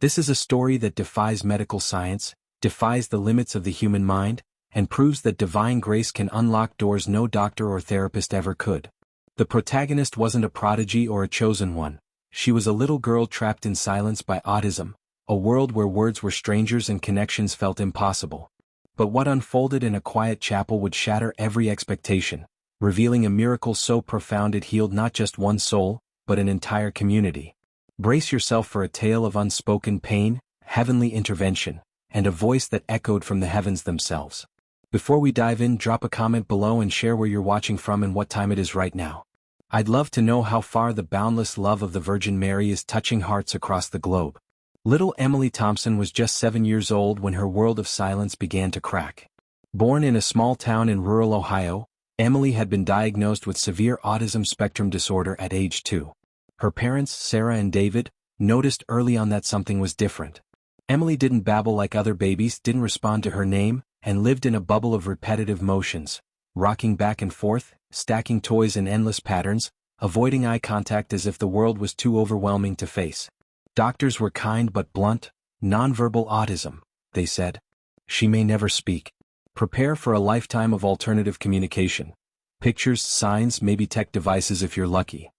This is a story that defies medical science, defies the limits of the human mind, and proves that divine grace can unlock doors no doctor or therapist ever could. The protagonist wasn't a prodigy or a chosen one. She was a little girl trapped in silence by autism, a world where words were strangers and connections felt impossible. But what unfolded in a quiet chapel would shatter every expectation, revealing a miracle so profound it healed not just one soul, but an entire community. Brace yourself for a tale of unspoken pain, heavenly intervention, and a voice that echoed from the heavens themselves. Before we dive in, drop a comment below and share where you're watching from and what time it is right now. I'd love to know how far the boundless love of the Virgin Mary is touching hearts across the globe. Little Emily Thompson was just 7 years old when her world of silence began to crack. Born in a small town in rural Ohio, Emily had been diagnosed with severe autism spectrum disorder at age 2. Her parents, Sarah and David, noticed early on that something was different. Emily didn't babble like other babies, didn't respond to her name, and lived in a bubble of repetitive motions, rocking back and forth, stacking toys in endless patterns, avoiding eye contact as if the world was too overwhelming to face. Doctors were kind but blunt. Nonverbal autism, they said. She may never speak. Prepare for a lifetime of alternative communication. Pictures, signs, maybe tech devices if you're lucky.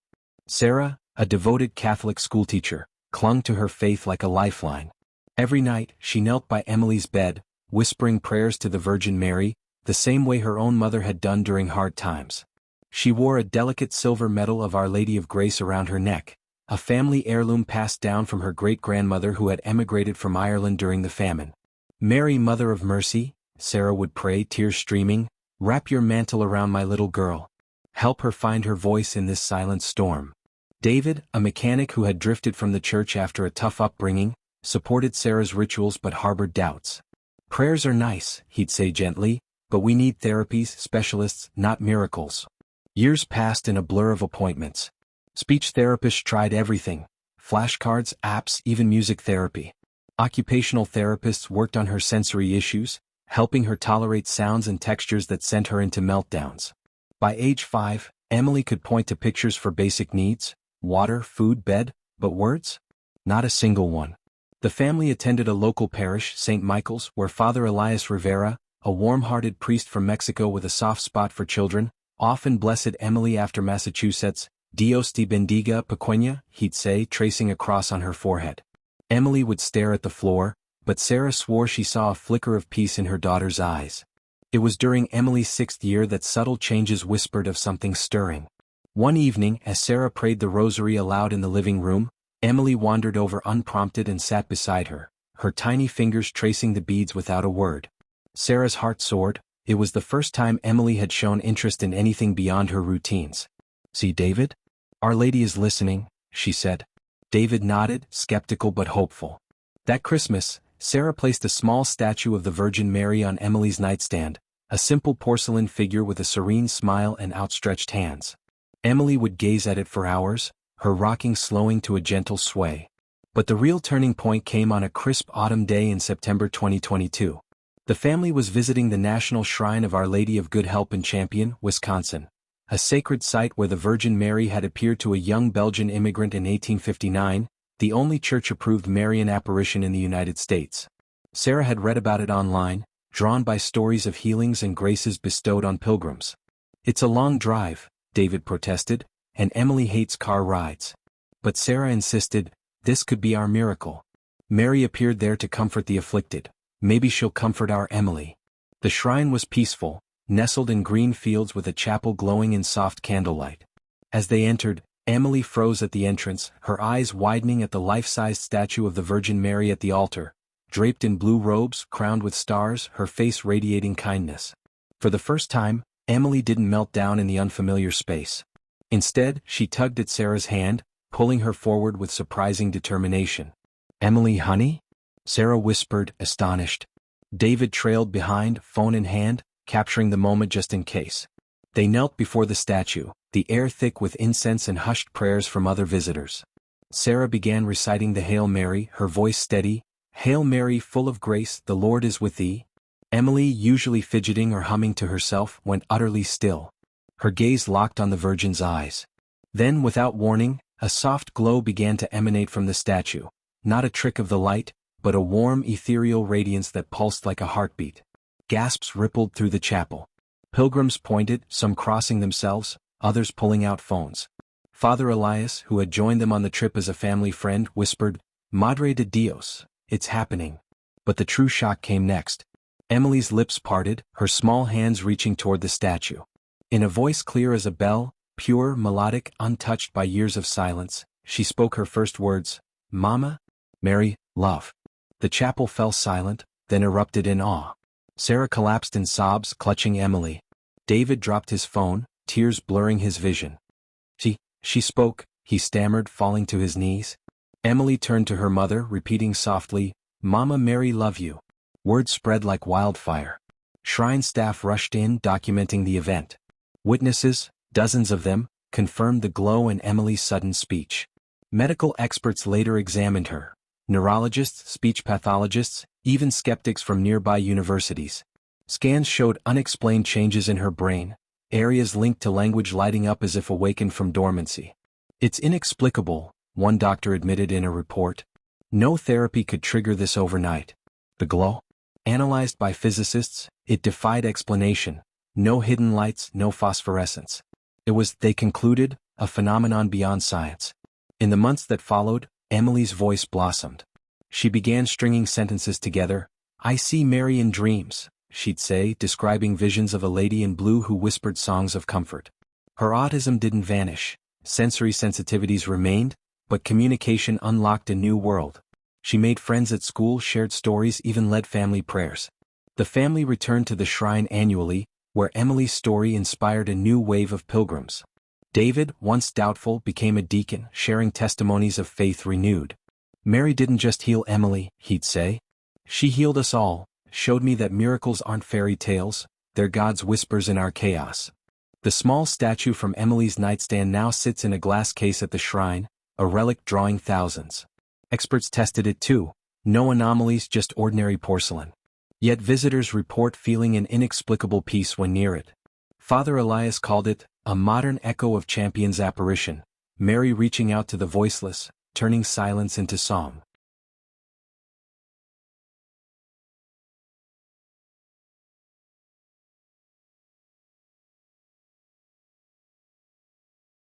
Sarah, a devoted Catholic schoolteacher, clung to her faith like a lifeline. Every night, she knelt by Emily's bed, whispering prayers to the Virgin Mary, the same way her own mother had done during hard times. She wore a delicate silver medal of Our Lady of Grace around her neck, a family heirloom passed down from her great-grandmother who had emigrated from Ireland during the famine. "Mary, Mother of Mercy," Sarah would pray, tears streaming, "wrap your mantle around my little girl. Help her find her voice in this silent storm." David, a mechanic who had drifted from the church after a tough upbringing, supported Sarah's rituals but harbored doubts. "Prayers are nice," he'd say gently, "but we need therapies, specialists, not miracles." Years passed in a blur of appointments. Speech therapists tried everything: flashcards, apps, even music therapy. Occupational therapists worked on her sensory issues, helping her tolerate sounds and textures that sent her into meltdowns. By age 5, Emily could point to pictures for basic needs: water, food, bed, but words? Not a single one. The family attended a local parish, St. Michael's, where Father Elias Rivera, a warm-hearted priest from Mexico with a soft spot for children, often blessed Emily after Massachusetts. "Dios te bendiga, pequeña," he'd say, tracing a cross on her forehead. Emily would stare at the floor, but Sarah swore she saw a flicker of peace in her daughter's eyes. It was during Emily's 6th year that subtle changes whispered of something stirring. One evening, as Sarah prayed the rosary aloud in the living room, Emily wandered over unprompted and sat beside her, her tiny fingers tracing the beads without a word. Sarah's heart soared. It was the first time Emily had shown interest in anything beyond her routines. "See, David? Our Lady is listening," she said. David nodded, skeptical but hopeful. That Christmas, Sarah placed a small statue of the Virgin Mary on Emily's nightstand, a simple porcelain figure with a serene smile and outstretched hands. Emily would gaze at it for hours, her rocking slowing to a gentle sway. But the real turning point came on a crisp autumn day in September 2022. The family was visiting the National Shrine of Our Lady of Good Help in Champion, Wisconsin, a sacred site where the Virgin Mary had appeared to a young Belgian immigrant in 1859, the only church-approved Marian apparition in the United States. Sarah had read about it online, drawn by stories of healings and graces bestowed on pilgrims. "It's a long drive," David protested, "and Emily hates car rides." But Sarah insisted, "This could be our miracle. Mary appeared there to comfort the afflicted. Maybe she'll comfort our Emily." The shrine was peaceful, nestled in green fields with a chapel glowing in soft candlelight. As they entered, Emily froze at the entrance, her eyes widening at the life-sized statue of the Virgin Mary at the altar, draped in blue robes, crowned with stars, her face radiating kindness. For the first time, Emily didn't melt down in the unfamiliar space. Instead, she tugged at Sarah's hand, pulling her forward with surprising determination. "Emily, honey?" Sarah whispered, astonished. David trailed behind, phone in hand, capturing the moment just in case. They knelt before the statue, the air thick with incense and hushed prayers from other visitors. Sarah began reciting the Hail Mary, her voice steady. "Hail Mary, full of grace, the Lord is with thee." Emily, usually fidgeting or humming to herself, went utterly still. Her gaze locked on the Virgin's eyes. Then, without warning, a soft glow began to emanate from the statue, Not a trick of the light, but a warm ethereal radiance that pulsed like a heartbeat. Gasps rippled through the chapel. Pilgrims pointed, some crossing themselves, others pulling out phones. Father Elias, who had joined them on the trip as a family friend, whispered, "Madre de Dios, it's happening." But the true shock came next. Emily's lips parted, her small hands reaching toward the statue. In a voice clear as a bell, pure, melodic, untouched by years of silence, she spoke her first words, "Mama, Mary, love." The chapel fell silent, then erupted in awe. Sarah collapsed in sobs, clutching Emily. David dropped his phone, tears blurring his vision. She spoke, he stammered, falling to his knees. Emily turned to her mother, repeating softly, "Mama Mary love you." Word spread like wildfire. Shrine staff rushed in, documenting the event. Witnesses, dozens of them, confirmed the glow in Emily's sudden speech. Medical experts later examined her. Neurologists, speech pathologists, even skeptics from nearby universities. Scans showed unexplained changes in her brain, areas linked to language lighting up as if awakened from dormancy. "It's inexplicable," one doctor admitted in a report. "No therapy could trigger this overnight." The glow? Analyzed by physicists, it defied explanation. No hidden lights, no phosphorescence. It was, they concluded, a phenomenon beyond science. In the months that followed, Emily's voice blossomed. She began stringing sentences together. "I see Mary in dreams," she'd say, describing visions of a lady in blue who whispered songs of comfort. Her autism didn't vanish. Sensory sensitivities remained, but communication unlocked a new world. She made friends at school, shared stories, even led family prayers. The family returned to the shrine annually, where Emily's story inspired a new wave of pilgrims. David, once doubtful, became a deacon, sharing testimonies of faith renewed. "Mary didn't just heal Emily," he'd say. "She healed us all, showed me that miracles aren't fairy tales, they're God's whispers in our chaos." The small statue from Emily's nightstand now sits in a glass case at the shrine, a relic drawing thousands. Experts tested it too. No anomalies, just ordinary porcelain. Yet visitors report feeling an inexplicable peace when near it. Father Elias called it, "a modern echo of Champion's apparition, Mary reaching out to the voiceless, turning silence into song."